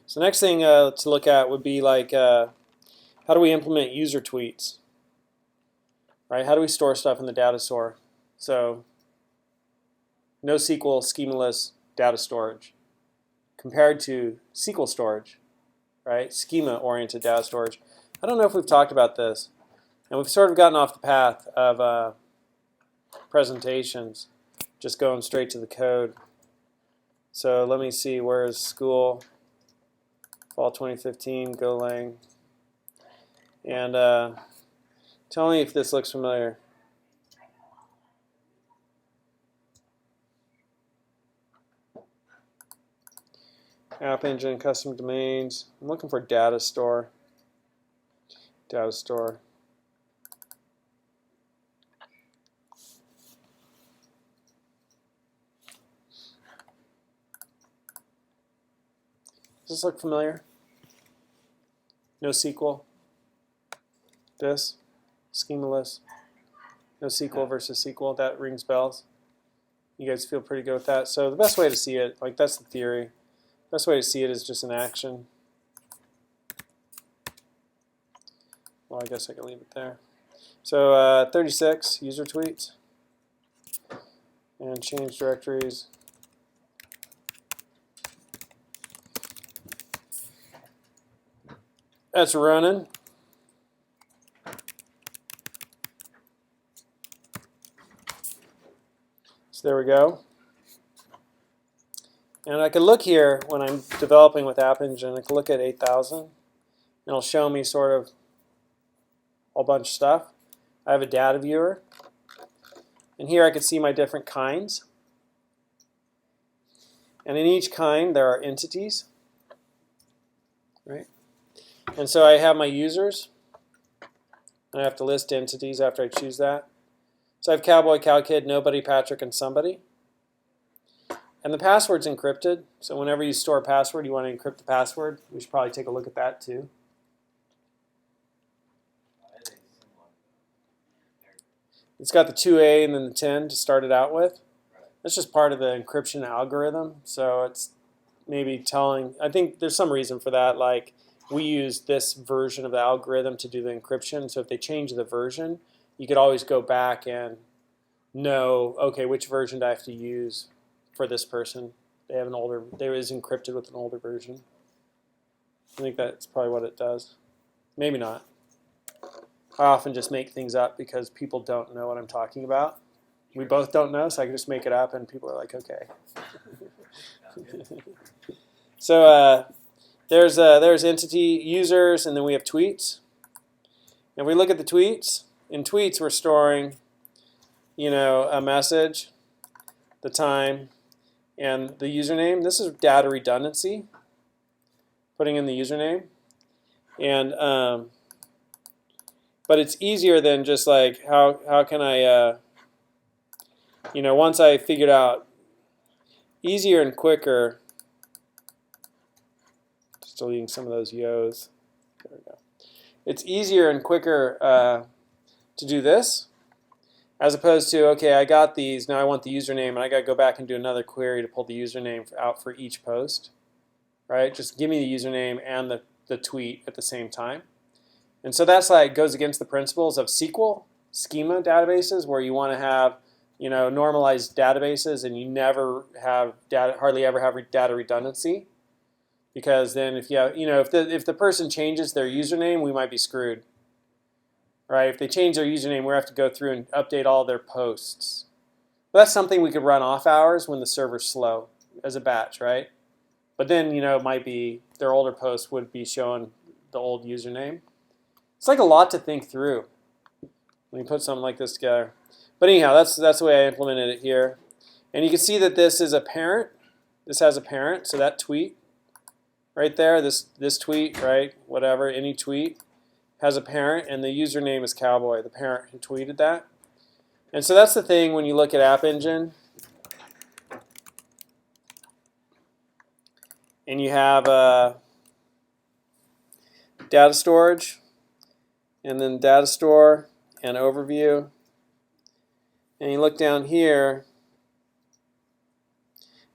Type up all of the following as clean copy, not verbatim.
So next thing to look at would be like how do we implement user tweets? Right? How do we store stuff in the data store? So NoSQL schemaless data storage compared to SQL storage, right? Schema-oriented data storage. I don't know if we've talked about this, and we've sort of gotten off the path of presentations, just going straight to the code. So let me see, where is school? Fall 2015, Golang. And tell me if this looks familiar. App Engine, custom domains. I'm looking for data store. Data store. Does this look familiar? NoSQL. This. Schemaless. NoSQL versus SQL. That rings bells. You guys feel pretty good with that? So the best way to see it, like that's the theory. Best way to see it is just in action. Well, I guess I can leave it there. So 36, user tweets. And change directories. That's running. So there we go. And I can look here when I'm developing with App Engine. I can look at 8,000. And it'll show me sort of a whole bunch of stuff. I have a data viewer. And here I can see my different kinds. And in each kind there are entities. Right? And so I have my users. And I have to list entities after I choose that. So I have Cowboy, Cowkid, Nobody, Patrick, and Somebody. And the password's encrypted. So whenever you store a password, you want to encrypt the password. We should probably take a look at that too. It's got the 2A and then the 10 to start it out with. That's just part of the encryption algorithm. So it's maybe telling, I think there's some reason for that. Like we use this version of the algorithm to do the encryption. So if they change the version, you could always go back and know, okay, which version do I have to use for this person? They have an older, they is encrypted with an older version. I think that's probably what it does. Maybe not. I often just make things up because people don't know what I'm talking about. We both don't know, so I can just make it up and people are like, okay. So there's entity users, and then we have tweets. And we look at the tweets. In tweets, we're storing, a message, the time, and the username. This is data redundancy, putting in the username. And but it's easier than just like how can I once I figured out easier and quicker. Just deleting some of those yos. There we go. It's easier and quicker to do this, as opposed to, okay, I got these, now I want the username, and I got to go back and do another query to pull the username out for each post. Right? Just give me the username and the tweet at the same time. And so that's like goes against the principles of SQL schema databases, where you want to have normalized databases, and you never have hardly ever have data redundancy, because then if you have, if the person changes their username, we might be screwed. Right? If they change their username, we have to go through and update all their posts. But that's something we could run off hours when the server's slow as a batch, right? But then it might be their older posts would be showing the old username. It's like a lot to think through when you put something like this together. But anyhow, that's the way I implemented it here. And you can see that this is a parent. This has a parent, so that tweet right there, this tweet, right, whatever, any tweet has a parent, and the username is Cowboy, the parent who tweeted that. And so that's the thing when you look at App Engine. And you have data storage, and then data store and overview. And you look down here,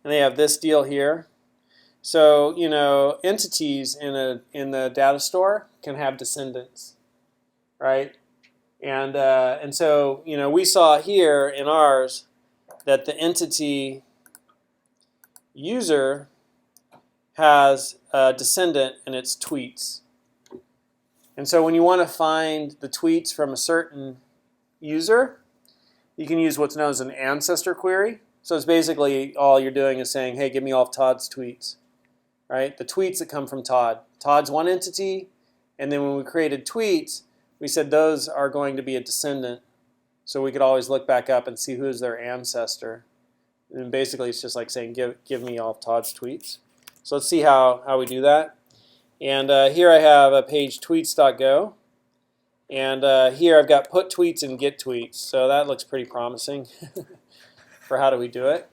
and they have this deal here. So, you know, entities in the data store can have descendants, right? And so, you know, we saw here in ours that the entity user has a descendant and it's tweets. And so when you want to find the tweets from a certain user, you can use what's known as an ancestor query. So it's basically all you're doing is saying, hey, give me all of Todd's tweets, right? The tweets that come from Todd. Todd's one entity, and then when we created tweets, we said those are going to be a descendant. So we could always look back up and see who's their ancestor. And basically it's just like saying, give me all of Todd's tweets. So let's see how we do that. And here I have a page tweets.go. And here I've got put tweets and get tweets. So that looks pretty promising for how do we do it.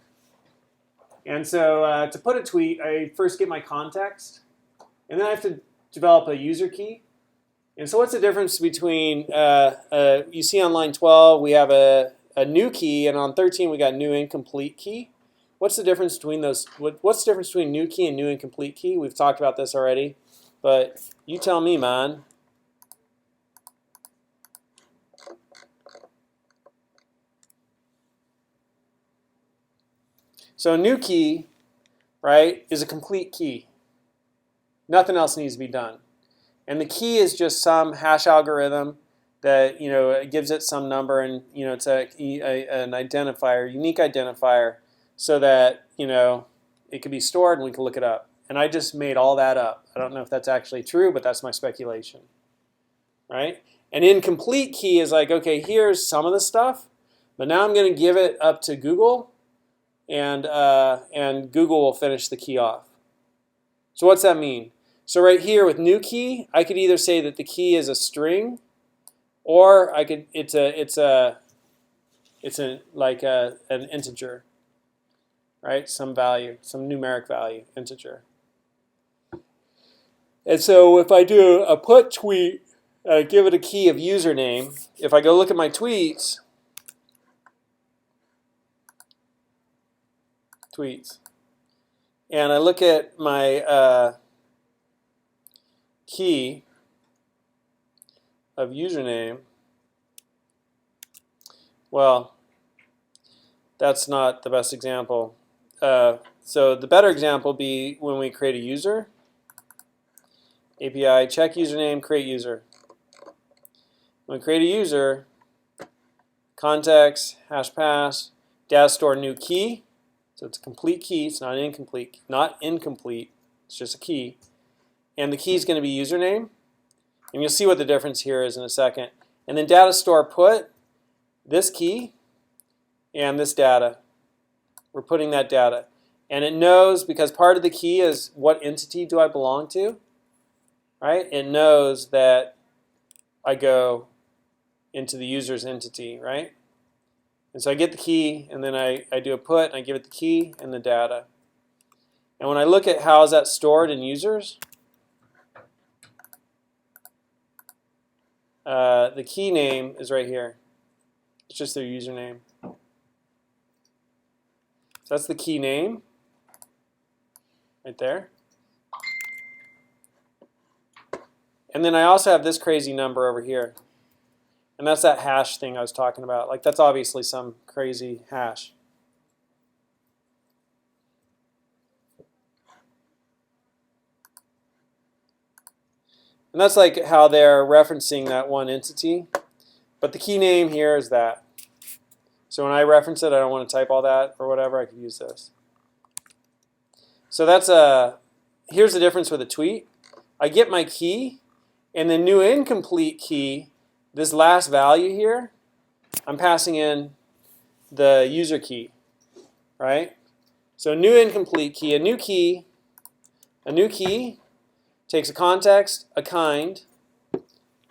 And so to put a tweet, I first get my context. And then I have to develop a user key. And so what's the difference between, you see on line 12, we have a new key, and on 13 we got new incomplete key. What's the difference between those? What's the difference between new key and new incomplete key? We've talked about this already, but you tell me, man. So a new key, right, is a complete key. Nothing else needs to be done. And the key is just some hash algorithm that, you know, it gives it some number, and, you know, it's an identifier, unique identifier, so that, you know, it can be stored and we can look it up. And I just made all that up. I don't know if that's actually true, but that's my speculation, right? An incomplete key is like, okay, here's some of the stuff, but now I'm going to give it up to Google, and Google will finish the key off. So what's that mean? So right here with new key, I could either say that the key is a string, or I could it's an integer, right? Some value, some numeric value, integer. And so if I do a put tweet, give it a key of username. If I go look at my tweets, and I look at my key of username, well, that's not the best example. So the better example would be when we create a user. API check username, create user. When we create a user, context, hash pass, data store new key. So it's a complete key, it's not incomplete. Not incomplete, it's just a key. And the key is going to be username. And you'll see what the difference here is in a second. And then data store put this key and this data. We're putting that data. And it knows, because part of the key is what entity do I belong to, right? It knows that I go into the user's entity, right? And so I get the key, and then I do a put, and I give it the key and the data. And when I look at how is that stored in users, the key name is right here. It's just their username. So that's the key name right there. And then I also have this crazy number over here. And that's that hash thing I was talking about. Like, that's obviously some crazy hash. And that's like how they're referencing that one entity. But the key name here is that. So when I reference it, I don't want to type all that or whatever. I could use this. So that's here's the difference with a tweet. I get my key, and the new incomplete key, this last value here, I'm passing in the user key, right? So new incomplete key, a new key takes a context, a kind,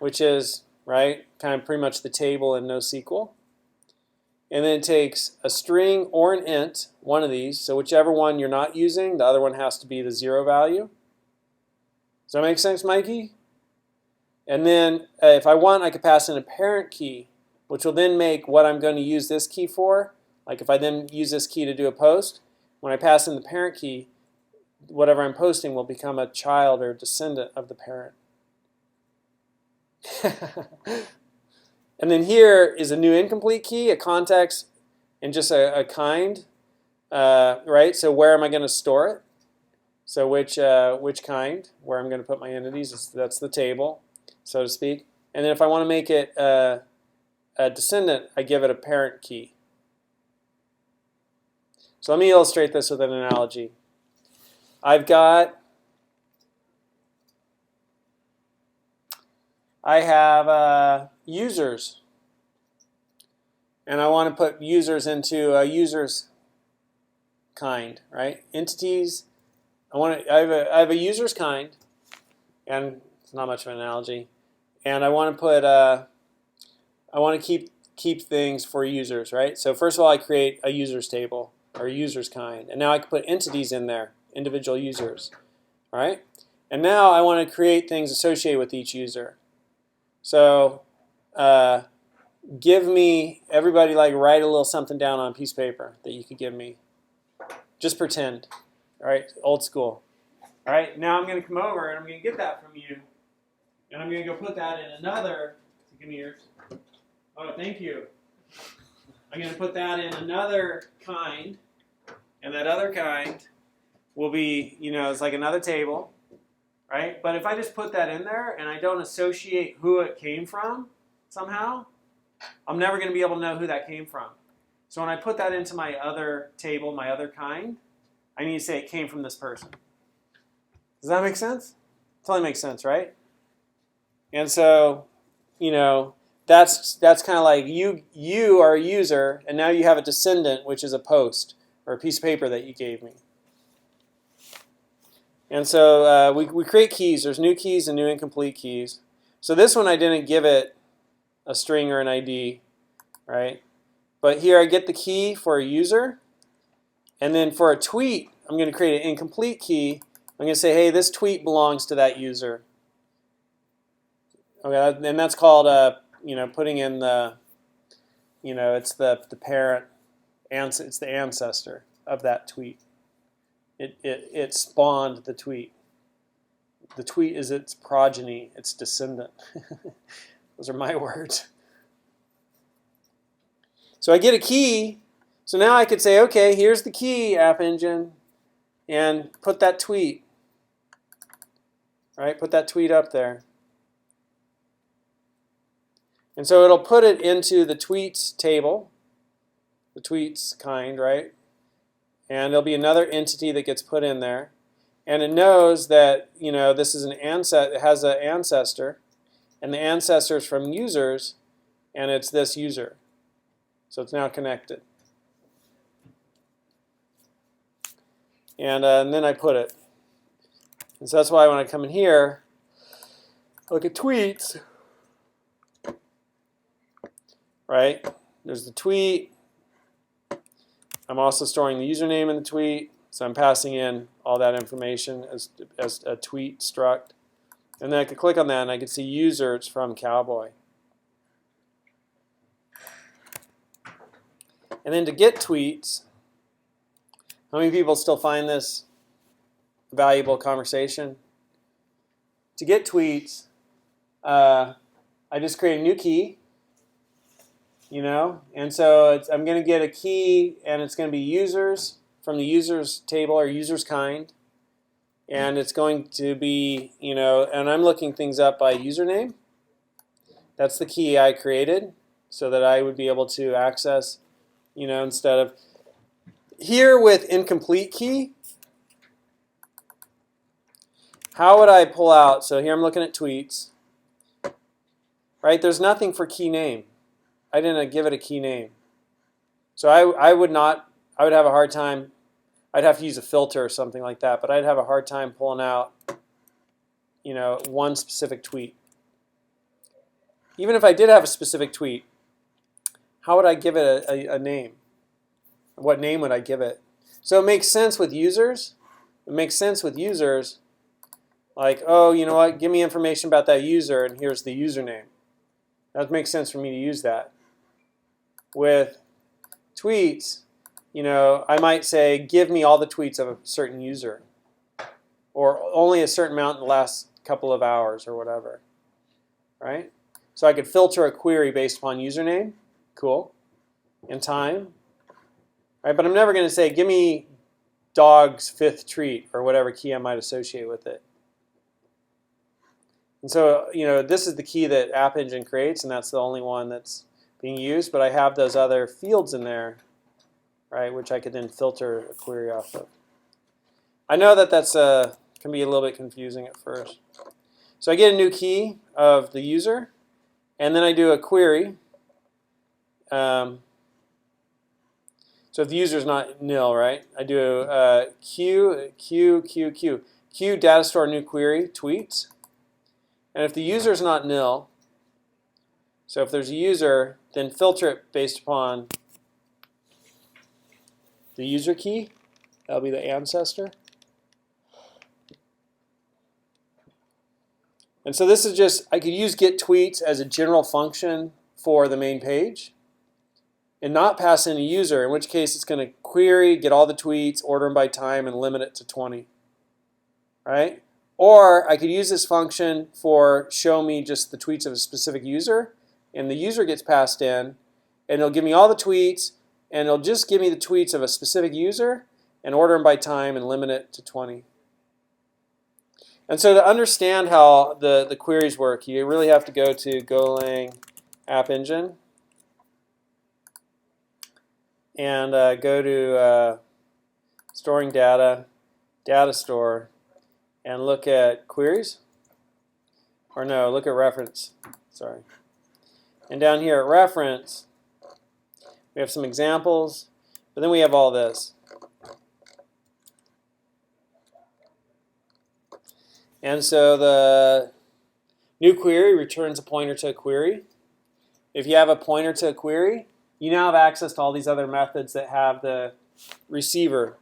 which is, right, kind of pretty much the table in NoSQL. And then it takes a string or an int, one of these. So whichever one you're not using, the other one has to be the 0 value. Does that make sense, Mikey? And then if I want, I could pass in a parent key, which will then make what I'm going to use this key for. Like if I then use this key to do a post, when I pass in the parent key, whatever I'm posting will become a child or descendant of the parent. And then here is a new incomplete key, a context, and just a kind, right? So where am I going to store it? So which kind, where I'm going to put my entities, that's the table, so to speak. And then if I want to make it a descendant, I give it a parent key. So let me illustrate this with an analogy. I have users, and I want to put users into a users kind, right? Entities. I have a users kind, and it's not much of an analogy. And I want to put I want to keep things for users, right? So first of all, I create a users table or a users kind, and now I can put entities in there, individual users, all right? And now I want to create things associated with each user. So give me, everybody, like, write a little something down on a piece of paper that you could give me. Just pretend, all right? Old school. All right, now I'm going to come over and I'm going to get that from you, and I'm going to go put that in another. Give me yours. Oh, thank you. I'm going to put that in another kind, and that other kind will be, it's like another table, right? But if I just put that in there and I don't associate who it came from somehow, I'm never going to be able to know who that came from. So when I put that into my other table, my other kind, I need to say it came from this person. Does that make sense? Totally makes sense, right? And so, that's kind of like you are a user, and now you have a descendant, which is a post or a piece of paper that you gave me. And so we create keys. There's new keys and new incomplete keys. So this one I didn't give it a string or an ID, right? But here I get the key for a user, and then for a tweet, I'm going to create an incomplete key. I'm going to say, hey, this tweet belongs to that user. Okay, and that's called putting in the, it's the parent, it's the ancestor of that tweet. It spawned the tweet. The tweet is its progeny, its descendant. Those are my words. So I get a key. So now I could say, okay, here's the key, App Engine, and put that tweet. Right? Put that tweet up there. And so it'll put it into the tweets table, the tweets kind, right? And there'll be another entity that gets put in there. And it knows that, this is it has an ancestor, and the ancestor is from users, and it's this user. So it's now connected. And then I put it. And so that's why when I come in here, look at tweets, right? There's the tweet. I'm also storing the username in the tweet. So I'm passing in all that information as a tweet struct. And then I could click on that and I could see user, it's from Cowboy. And then to get tweets, how many people still find this valuable conversation? To get tweets, I just create a new key, and so I'm going to get a key, and it's going to be users from the users table or users kind, and it's going to be, and I'm looking things up by username. That's the key I created so that I would be able to access, instead of here with incomplete key. How would I pull out? So here I'm looking at tweets, right? There's nothing for key name. I didn't give it a key name. So I would have a hard time. I'd have to use a filter or something like that, but I'd have a hard time pulling out, one specific tweet. Even if I did have a specific tweet, how would I give it a name? What name would I give it? So it makes sense with users. It makes sense with users. Like, oh, you know what? Give me information about that user, and here's the username. That makes sense for me to use that. With tweets, I might say, give me all the tweets of a certain user. or only a certain amount in the last couple of hours or whatever, right? So I could filter a query based upon username, cool, and time, right? But I'm never going to say, give me dog's 5th treat or whatever key I might associate with it. And so, this is the key that App Engine creates, and that's the only one that's being used. But I have those other fields in there, right, which I could then filter a query off of. I know that that's can be a little bit confusing at first. So I get a new key of the user, and then I do a query. So if the user is not nil, right, I do Q Datastore new query tweets. And if the user is not nil, so if there's a user, then filter it based upon the user key. That'll be the ancestor. And so this is just, I could use get tweets as a general function for the main page and not pass in a user, in which case it's going to query, get all the tweets, order them by time, and limit it to 20. Right? Or I could use this function for show me just the tweets of a specific user, and the user gets passed in, and it'll give me all the tweets, and it'll just give me the tweets of a specific user, and order them by time, and limit it to 20. And so to understand how the queries work, you really have to go to Golang App Engine, and go to storing data, Datastore, and look at queries, or no, look at reference, sorry. And down here at reference, we have some examples, but then we have all this. And so the new query returns a pointer to a query. If you have a pointer to a query, you now have access to all these other methods that have the receiver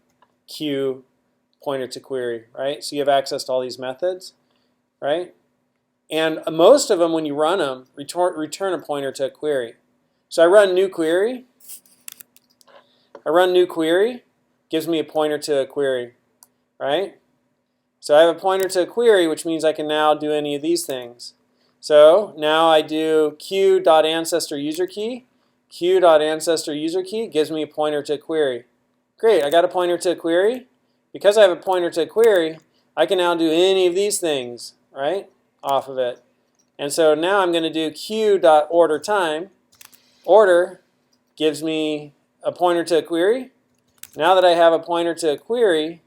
queue pointer to query, right? So you have access to all these methods, right? And most of them, when you run them, return a pointer to a query. So I run new query. Gives me a pointer to a query, right? So I have a pointer to a query, which means I can now do any of these things. So now I do q.ancestor user key. Q.ancestor user key gives me a pointer to a query. Great, I got a pointer to a query. Because I have a pointer to a query, I can now do any of these things, right, off of it. And so now I'm going to do q.orderTime. Order gives me a pointer to a query. Now that I have a pointer to a query,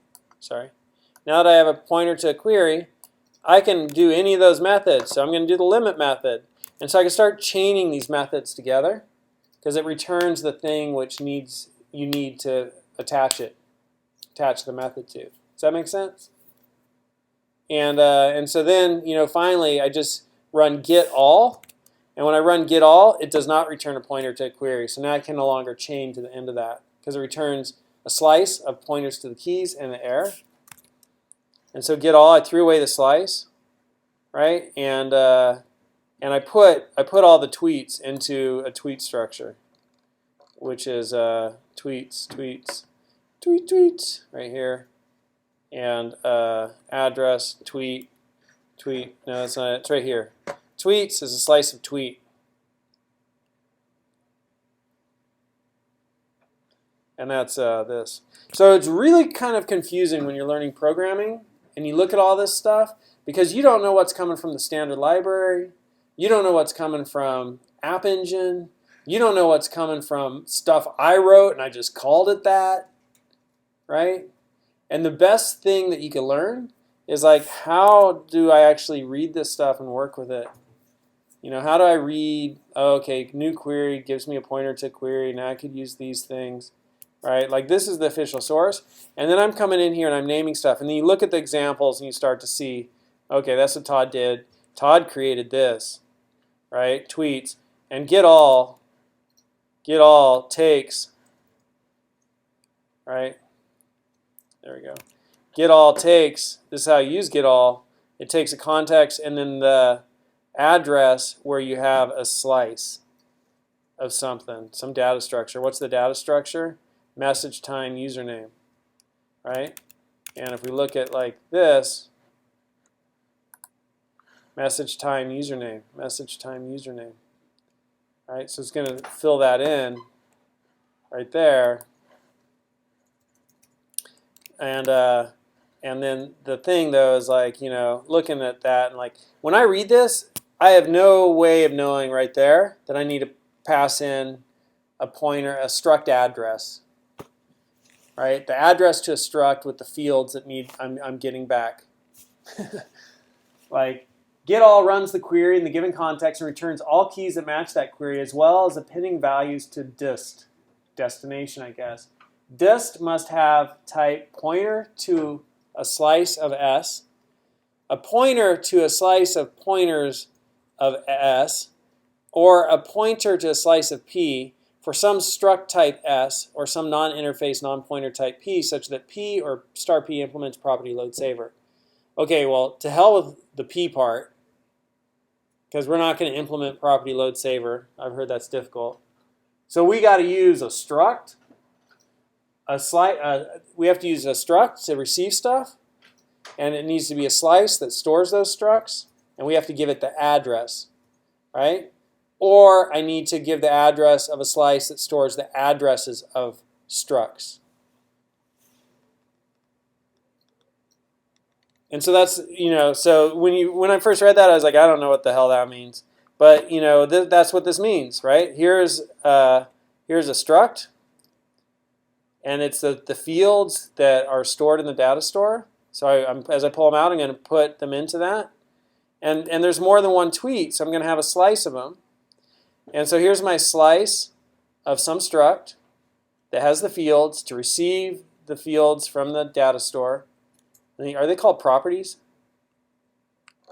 I can do any of those methods. So I'm going to do the limit method. And so I can start chaining these methods together because it returns the thing which you need to attach the method to. Does that make sense? And so then, finally, I just run get all. And when I run get all, it does not return a pointer to a query. So now I can no longer chain to the end of that because it returns a slice of pointers to the keys and the error. And so get all, I threw away the slice, right? And I put all the tweets into a tweet structure, which is tweets right here, and address tweet. No, that's not it. It's right here. Tweets is a slice of tweet. And that's this. So it's really kind of confusing when you're learning programming and you look at all this stuff because you don't know what's coming from the standard library. You don't know what's coming from App Engine. You don't know what's coming from stuff I wrote and I just called it that, right? And the best thing that you can learn is like, how do I actually read this stuff and work with it? How do I read, oh, okay, new query gives me a pointer to query. Now I could use these things. Right? Like this is the official source. And then I'm coming in here and I'm naming stuff. And then you look at the examples and you start to see, okay, that's what Todd did. Todd created this, right? Tweets. And get all takes, right? There we go. Get all takes, this is how you use get all. It takes a context and then the address where you have a slice of something, some data structure. What's the data structure? Message time username, right? And if we look at like this, message time username, message time username. All right, so it's going to fill that in right there. And then the thing though is like, you know, looking at that and like when I read this, I have no way of knowing right there that I need to pass in a pointer, a struct address. Right, the address to a struct with the fields that I'm getting back. Like get all runs the query in the given context and returns all keys that match that query as well as appending values to dist, destination I guess. Dist must have type pointer to a slice of S, a pointer to a slice of pointers of S, or a pointer to a slice of P for some struct type S or some non-interface non-pointer type P such that P or star P implements property load saver. Okay, well, to hell with the P part, because we're not going to implement property load saver. I've heard that's difficult. So we got to use a struct. We have to use a struct to receive stuff, and it needs to be a slice that stores those structs, and we have to give it the address, right? Or I need to give the address of a slice that stores the addresses of structs. And so that's, you know, so when I first read that, I was like, I don't know what the hell that means. But, you know, that's what this means, right? Here's a struct, and it's the fields that are stored in the data store. So as I pull them out, I'm going to put them into that. And there's more than one tweet, so I'm going to have a slice of them. And so here's my slice of some struct that has the fields to receive the fields from the data store. Are they called properties?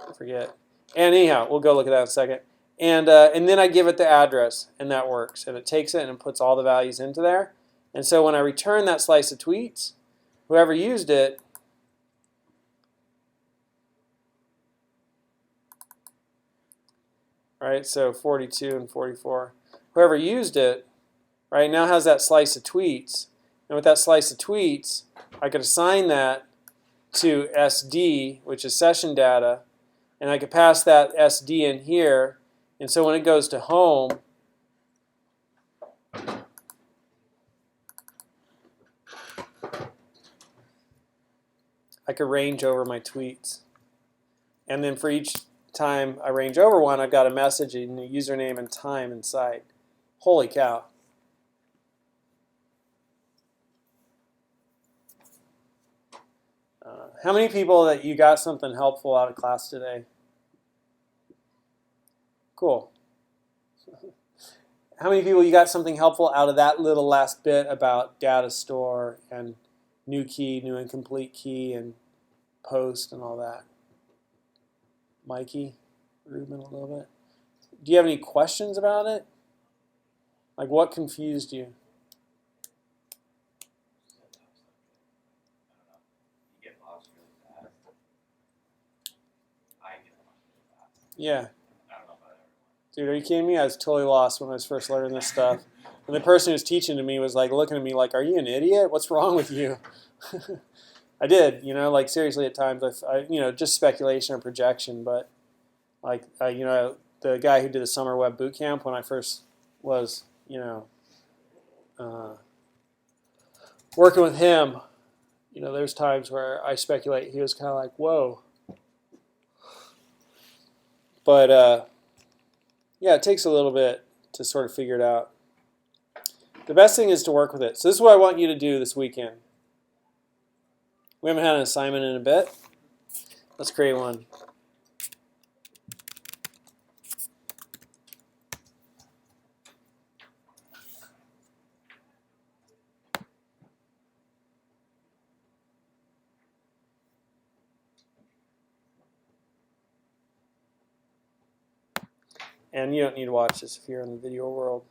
I forget. And anyhow, we'll go look at that in a second. And then I give it the address, and that works. And it takes it and puts all the values into there. And so when I return that slice of tweets, whoever used it right? So 42 and 44. Whoever used it, right, now has that slice of tweets. And with that slice of tweets, I could assign that to SD, which is session data, and I could pass that SD in here. And so when it goes to home, I could range over my tweets. And then for each time I range over one, I've got a message and a username and time inside. Holy cow. How many people that you got something helpful out of class today? Cool. How many people you got something helpful out of that little last bit about data store and new key, new incomplete key, and post and all that? Mikey, Ruben, a little bit. Do you have any questions about it? Like what confused you? Yeah. Dude, are you kidding me? I was totally lost when I was first learning this stuff. And the person who was teaching to me was like looking at me like, are you an idiot? What's wrong with you? I did, you know, like seriously at times, you know, just speculation or projection, but like, you know, the guy who did the summer web boot camp when I first was, you know, working with him, you know, there's times where I speculate he was kind of like, whoa. But yeah, it takes a little bit to sort of figure it out. The best thing is to work with it. So this is what I want you to do this weekend. We haven't had an assignment in a bit. Let's create one. And you don't need to watch this if you're in the video world.